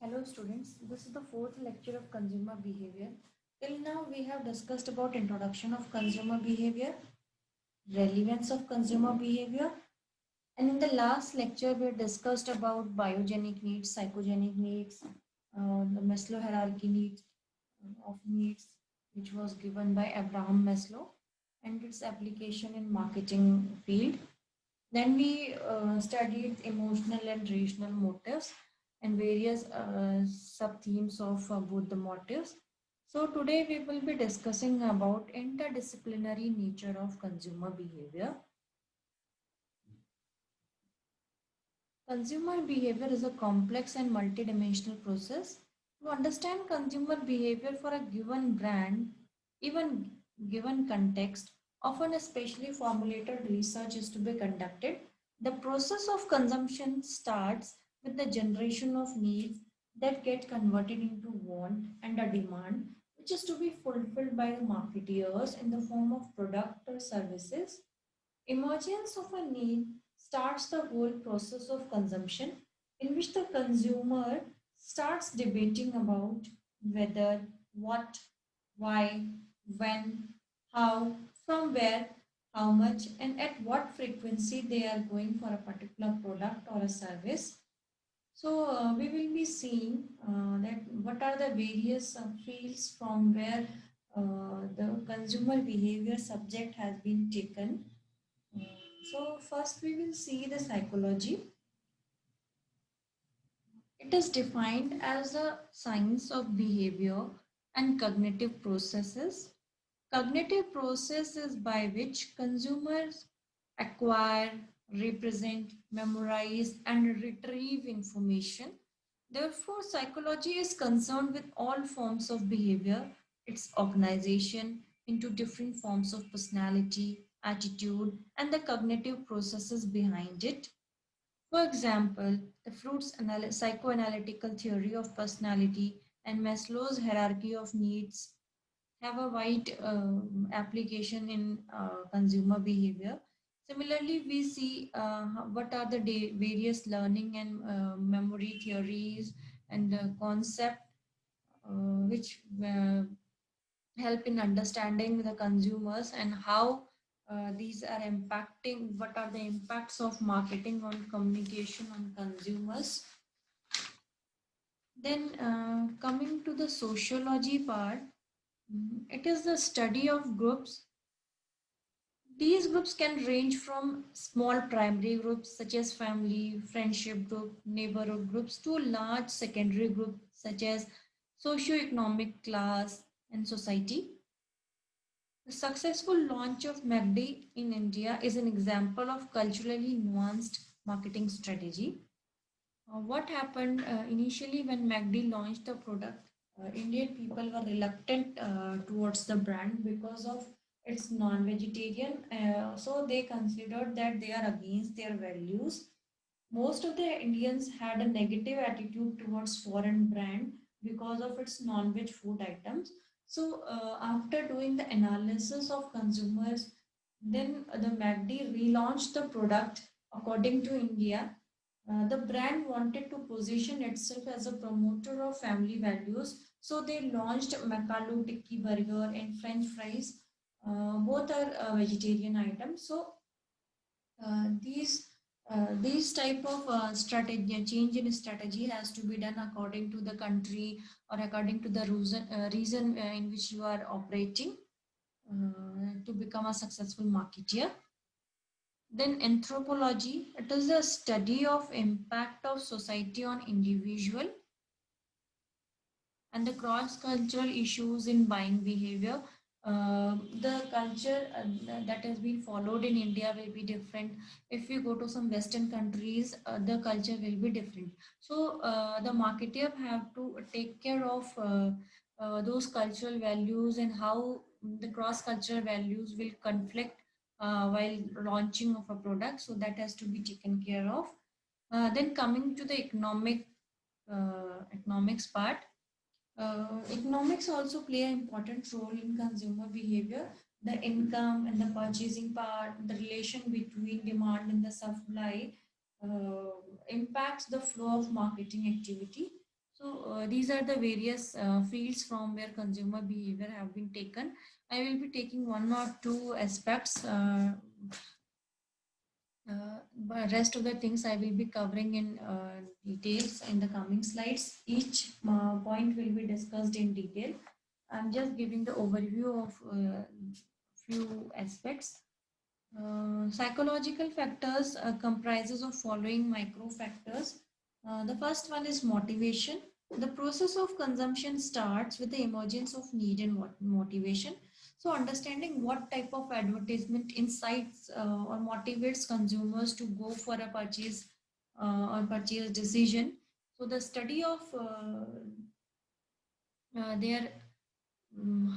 Hello students, this is the fourth lecture of consumer behavior. Till now we have discussed about introduction of consumer behavior, relevance of consumer behavior, and in the last lecture we discussed about biogenic needs, psychogenic needs, the Maslow hierarchy needs of needs, which was given by Abraham Maslow, and its application in marketing field. Then we studied emotional and rational motives and various sub-themes of both the motives. So today we will be discussing about interdisciplinary nature of consumer behavior. Consumer behavior is a complex and multidimensional process. To understand consumer behavior for a given brand, even given context, often especially formulated research is to be conducted. The process of consumption starts with the generation of needs that get converted into want and a demand, which is to be fulfilled by the marketeers in the form of product or services. Emergence of a need starts the whole process of consumption, in which the consumer starts debating about whether, what, why, when, how, from where, how much, and at what frequency they are going for a particular product or a service. So we will be seeing that what are the various fields from where the consumer behavior subject has been taken. So first we will see the psychology. It is defined as a science of behavior and cognitive processes. Cognitive processes by which consumers acquire, represent, memorize, and retrieve information. Therefore, psychology is concerned with all forms of behavior, its organization into different forms of personality, attitude, and the cognitive processes behind it. For example, the psychoanalytical theory of personality and Maslow's hierarchy of needs have a wide application in consumer behavior. Similarly, we see what are the various learning and memory theories and concept which help in understanding the consumers and how these are impacting, what are the impacts of marketing on communication on consumers. Then coming to the sociology part, it is the study of groups. These groups can range from small primary groups such as family, friendship group, neighborhood groups to large secondary groups such as socio-economic class and society. The successful launch of MACD in India is an example of culturally nuanced marketing strategy. What happened initially when MACD launched the product? Indian people were reluctant towards the brand because of its non-vegetarian. So they considered that they are against their values. Most of the Indians had a negative attitude towards foreign brand because of its non-veg food items. So after doing the analysis of consumers, then the MACD relaunched the product according to India. The brand wanted to position itself as a promoter of family values, so they launched Makalu Tikki Burger and French fries. Both are vegetarian items. So these type of strategy, change in strategy has to be done according to the country or according to the reason in which you are operating to become a successful marketeer. Then anthropology, it is a study of impact of society on individual and the cross-cultural issues in buying behavior. The culture that has been followed in India will be different. If you go to some Western countries, the culture will be different. So the marketer have to take care of those cultural values and how the cross-cultural values will conflict while launching of a product. So that has to be taken care of. Then coming to the economics part, economics also play an important role in consumer behavior. The income and the purchasing part, the relation between demand and the supply impacts the flow of marketing activity. So these are the various fields from where consumer behavior have been taken. I will be taking one or two aspects. But rest of the things I will be covering in details in the coming slides. Each point will be discussed in detail. I'm just giving the overview of few aspects. Psychological factors comprises of following micro factors. The first one is motivation. The process of consumption starts with the emergence of need and motivation. So, understanding what type of advertisement incites or motivates consumers to go for a purchase or purchase decision. So, the study of their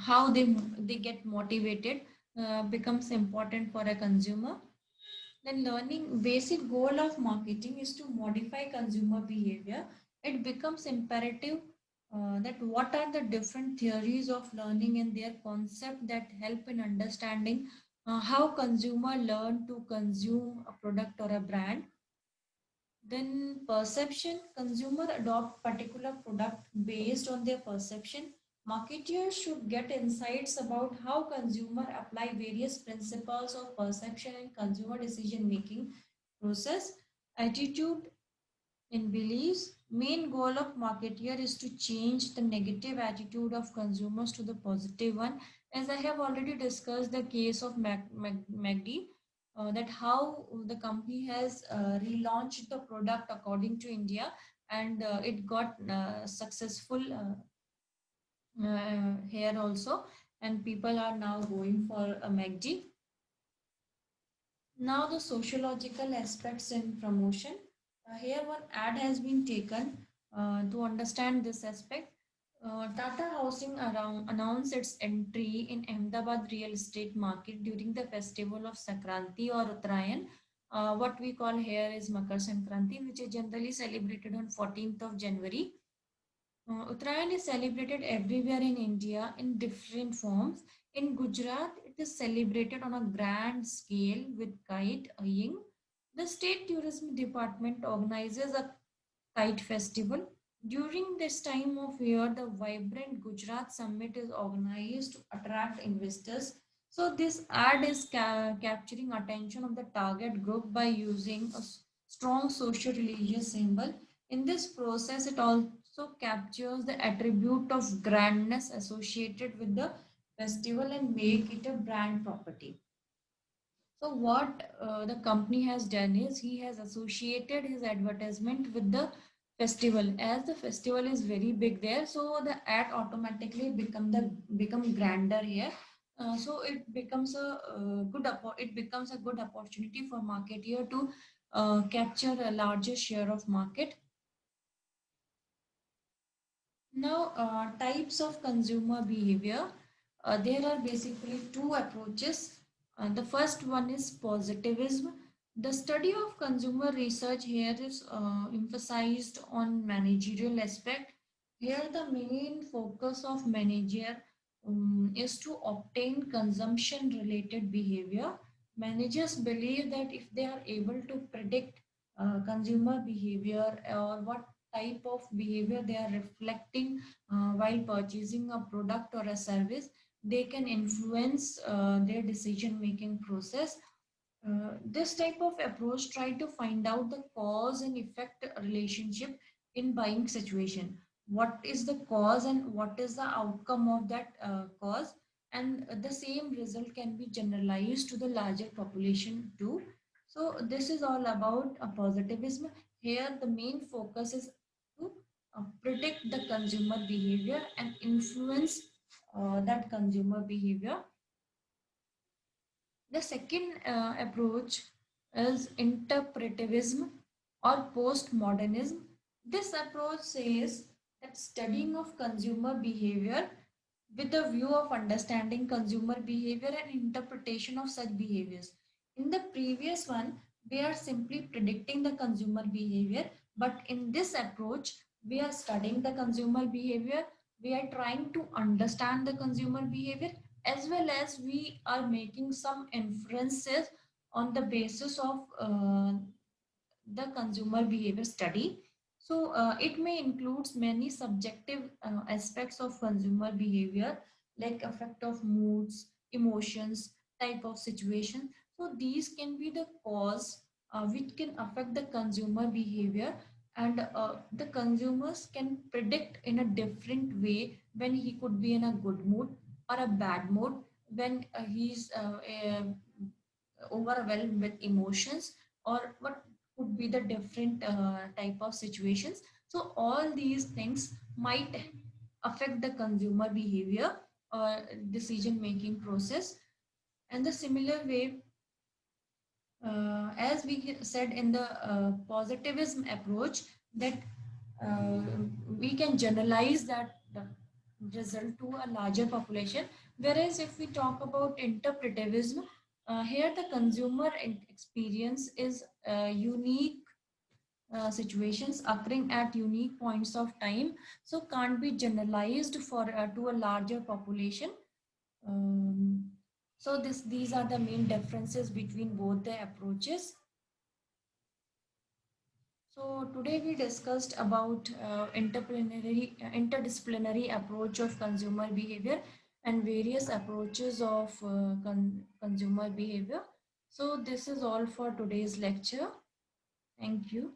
how they get motivated becomes important for a consumer. Then learning basic goal of marketing is to modify consumer behavior. It becomes imperative that what are the different theories of learning and their concept that help in understanding how consumer learn to consume a product or a brand. Then perception, consumer adopt particular product based on their perception. Marketers should get insights about how consumer apply various principles of perception and consumer decision making process. Attitude and beliefs, main goal of marketeer is to change the negative attitude of consumers to the positive one. As I have already discussed the case of MACD, that how the company has relaunched the product according to India, and it got successful here also, and people are now going for a MACD. Now the sociological aspects in promotion. Here one ad has been taken to understand this aspect. Tata Housing announced its entry in Ahmedabad real estate market during the festival of Sankranti or Uttarayan. What we call here is Makar Sankranti, which is generally celebrated on 14th of January. Uttarayan is celebrated everywhere in India in different forms. In Gujarat, it is celebrated on a grand scale with kite flying. The state tourism department organizes a kite festival. During this time of year, the vibrant Gujarat Summit is organized to attract investors. So this ad is capturing attention of the target group by using a strong social religious symbol. In this process, it also captures the attribute of grandness associated with the festival and make it a brand property. So what the company has done is he has associated his advertisement with the festival. As the festival is very big there, so the ad automatically become grander here. So it becomes a it becomes a good opportunity for marketeer to capture a larger share of market. Now, types of consumer behavior. There are basically two approaches. The first one is positivism. The study of consumer research here is emphasized on managerial aspect. Here, the main focus of manager is to obtain consumption related behavior. Managers believe that if they are able to predict consumer behavior or what type of behavior they are reflecting while purchasing a product or a service, they can influence their decision making process. This type of approach try to find out the cause and effect relationship in buying situation. What is the cause and what is the outcome of that cause? And the same result can be generalized to the larger population too. So this is all about a positivism. Here the main focus is to predict the consumer behavior and influence that consumer behavior. The second approach is interpretivism or postmodernism. This approach says that studying of consumer behavior with a view of understanding consumer behavior and interpretation of such behaviors. In the previous one, we are simply predicting the consumer behavior, but in this approach, we are studying the consumer behavior, we are trying to understand the consumer behavior, as well as we are making some inferences on the basis of the consumer behavior study. So it may include many subjective aspects of consumer behavior, like effect of moods, emotions, type of situation. So these can be the cause which can affect the consumer behavior, and the consumers can predict in a different way when he could be in a good mood or a bad mood, when he's overwhelmed with emotions, or what could be the different type of situations. So all these things might affect the consumer behavior or decision making process. And the similar way, as we said in the positivism approach, that uh, we can generalize that the result to a larger population. Whereas if we talk about interpretivism, here the consumer experience is unique situations occurring at unique points of time, so can't be generalized for to a larger population. um, so these are the main differences between both the approaches. So today we discussed about interdisciplinary approach of consumer behavior and various approaches of consumer behavior. So this is all for today's lecture. Thank you.